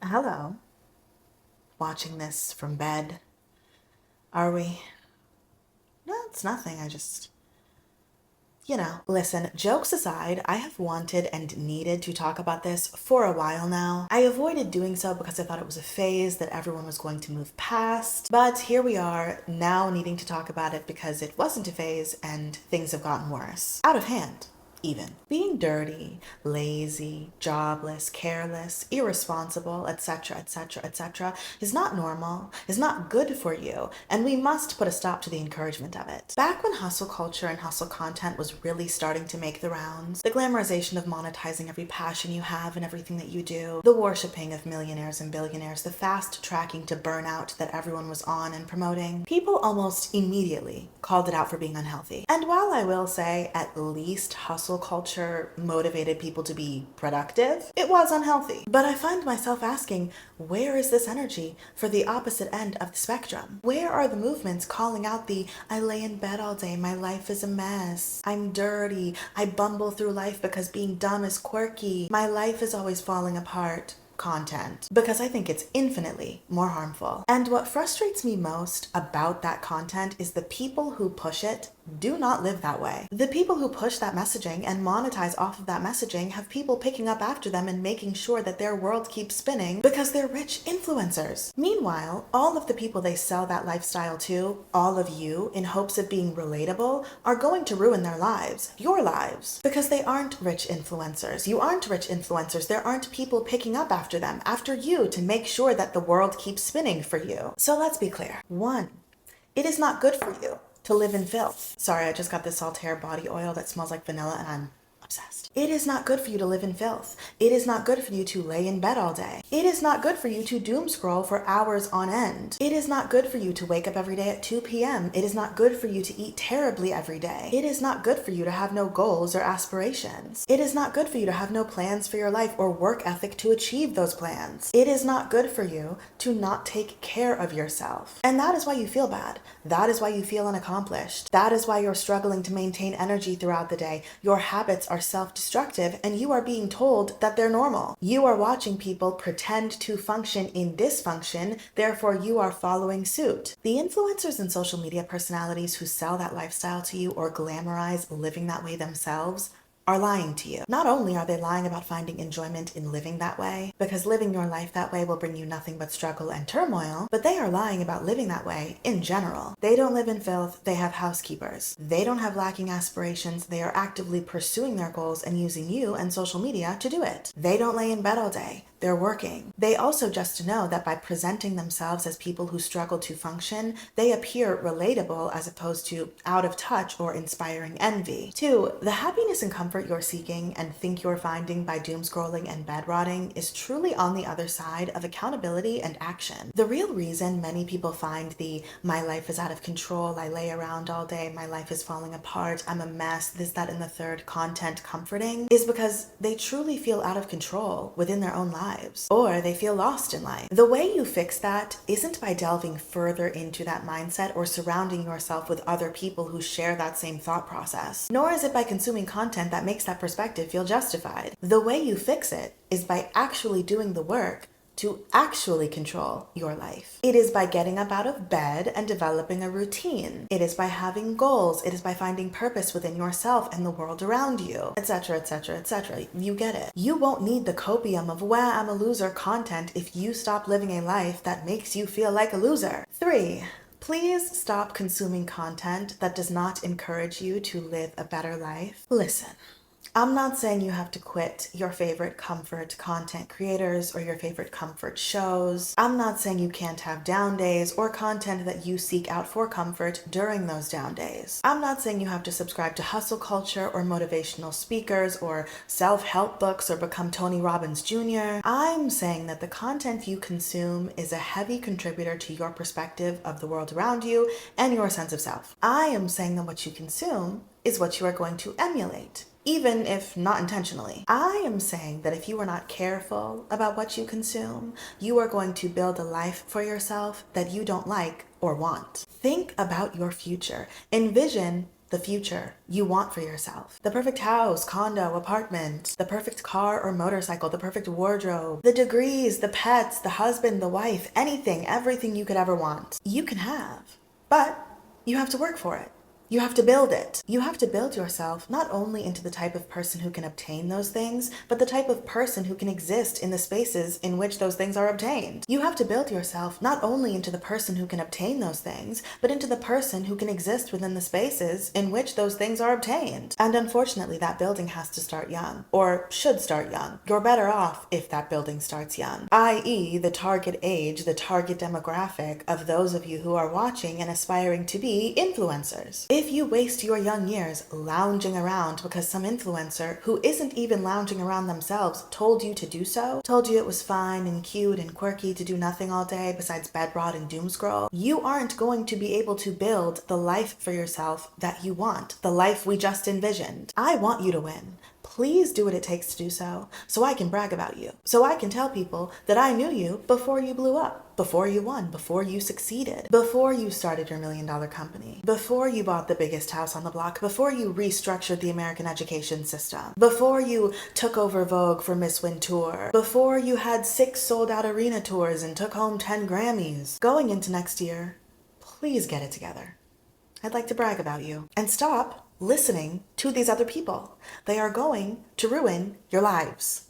Hello. Watching this from bed. Are we? No, it's nothing. Listen, jokes aside, I have wanted and needed to talk about this for a while now. I avoided doing so because I thought it was a phase that everyone was going to move past. But here we are, now needing to talk about it because it wasn't a phase and things have gotten worse. Out of hand. Even. Being dirty, lazy, jobless, careless, irresponsible, etc., etc., etc., is not normal, is not good for you, and we must put a stop to the encouragement of it. Back when hustle culture and hustle content was really starting to make the rounds, the glamorization of monetizing every passion you have and everything that you do, the worshipping of millionaires and billionaires, the fast tracking to burnout that everyone was on and promoting, people almost immediately called it out for being unhealthy. And while I will say at least hustle culture motivated people to be productive, it was unhealthy. But I find myself asking, where is this energy for the opposite end of the spectrum? Where are the movements calling out the I lay in bed all day, my life is a mess, I'm dirty, I bumble through life because being dumb is quirky, my life is always falling apart content? Because I think it's infinitely more harmful. And what frustrates me most about that content is the people who push it do not live that way. The people who push that messaging and monetize off of that messaging have people picking up after them and making sure that their world keeps spinning because they're rich influencers. Meanwhile, all of the people they sell that lifestyle to, all of you, in hopes of being relatable, are going to ruin their lives, your lives, because they aren't rich influencers. You aren't rich influencers. There aren't people picking up after them, after you, to make sure that the world keeps spinning for you. So let's be clear. 1, it is not good for you to live in filth. Sorry, I just got this Saltaire body oil that smells like vanilla and I'm obsessed. It is not good for you to live in filth. It is not good for you to lay in bed all day. It is not good for you to doom scroll for hours on end. It is not good for you to wake up every day at 2 p.m. It is not good for you to eat terribly every day. It is not good for you to have no goals or aspirations. It is not good for you to have no plans for your life or work ethic to achieve those plans. It is not good for you to not take care of yourself. And that is why you feel bad. That is why you feel unaccomplished. That is why you're struggling to maintain energy throughout the day. Your habits are self-destructive and you are being told that they're normal. You are watching people pretend to function in dysfunction, therefore you are following suit. The influencers and social media personalities who sell that lifestyle to you or glamorize living that way themselves are lying to you. Not only are they lying about finding enjoyment in living that way, because living your life that way will bring you nothing but struggle and turmoil, but they are lying about living that way in general. They don't live in filth, they have housekeepers. They don't have lacking aspirations, they are actively pursuing their goals and using you and social media to do it. They don't lay in bed all day. They're working. They also just know that by presenting themselves as people who struggle to function, they appear relatable as opposed to out of touch or inspiring envy. 2, the happiness and comfort you're seeking and think you're finding by doom scrolling and bed rotting is truly on the other side of accountability and action. The real reason many people find the my life is out of control, I lay around all day, my life is falling apart, I'm a mess, this, that, and the third content comforting is because they truly feel out of control within their own lives, or they feel lost in life. The way you fix that isn't by delving further into that mindset or surrounding yourself with other people who share that same thought process, nor is it by consuming content that makes that perspective feel justified. The way you fix it is by actually doing the work to actually control your life. It is by getting up out of bed and developing a routine. It is by having goals. It is by finding purpose within yourself and the world around you, etc., etc., etc. You get it. You won't need the copium of "wah, I'm a loser" content if you stop living a life that makes you feel like a loser. 3, please stop consuming content that does not encourage you to live a better life. Listen. I'm not saying you have to quit your favorite comfort content creators or your favorite comfort shows. I'm not saying you can't have down days or content that you seek out for comfort during those down days. I'm not saying you have to subscribe to hustle culture or motivational speakers or self-help books or become Tony Robbins Jr. I'm saying that the content you consume is a heavy contributor to your perspective of the world around you and your sense of self. I am saying that what you consume is what you are going to emulate, even if not intentionally. I am saying that if you are not careful about what you consume, you are going to build a life for yourself that you don't like or want. Think about your future. Envision the future you want for yourself. The perfect house, condo, apartment, the perfect car or motorcycle, the perfect wardrobe, the degrees, the pets, the husband, the wife, anything, everything you could ever want. You can have, but you have to work for it. You have to build it. You have to build yourself not only into the type of person who can obtain those things, but the type of person who can exist in the spaces in which those things are obtained. You have to build yourself not only into the person who can obtain those things, but into the person who can exist within the spaces in which those things are obtained. And unfortunately, that building has to start young, or should start young. You're better off if that building starts young, i.e. the target age, the target demographic of those of you who are watching and aspiring to be influencers. If you waste your young years lounging around because some influencer who isn't even lounging around themselves told you to do so, told you it was fine and cute and quirky to do nothing all day besides bed rot and doom scroll, you aren't going to be able to build the life for yourself that you want, the life we just envisioned. I want you to win. Please do what it takes to do so I can brag about you, so I can tell people that I knew you before you blew up, before you won, before you succeeded, before you started your $1 million company, before you bought the biggest house on the block, before you restructured the American education system, before you took over Vogue for Miss Win Tour, before you had 6 sold-out arena tours and took home 10 Grammys. Going into next year, please get it together. I'd like to brag about you. And stop listening to these other people. They are going to ruin your lives.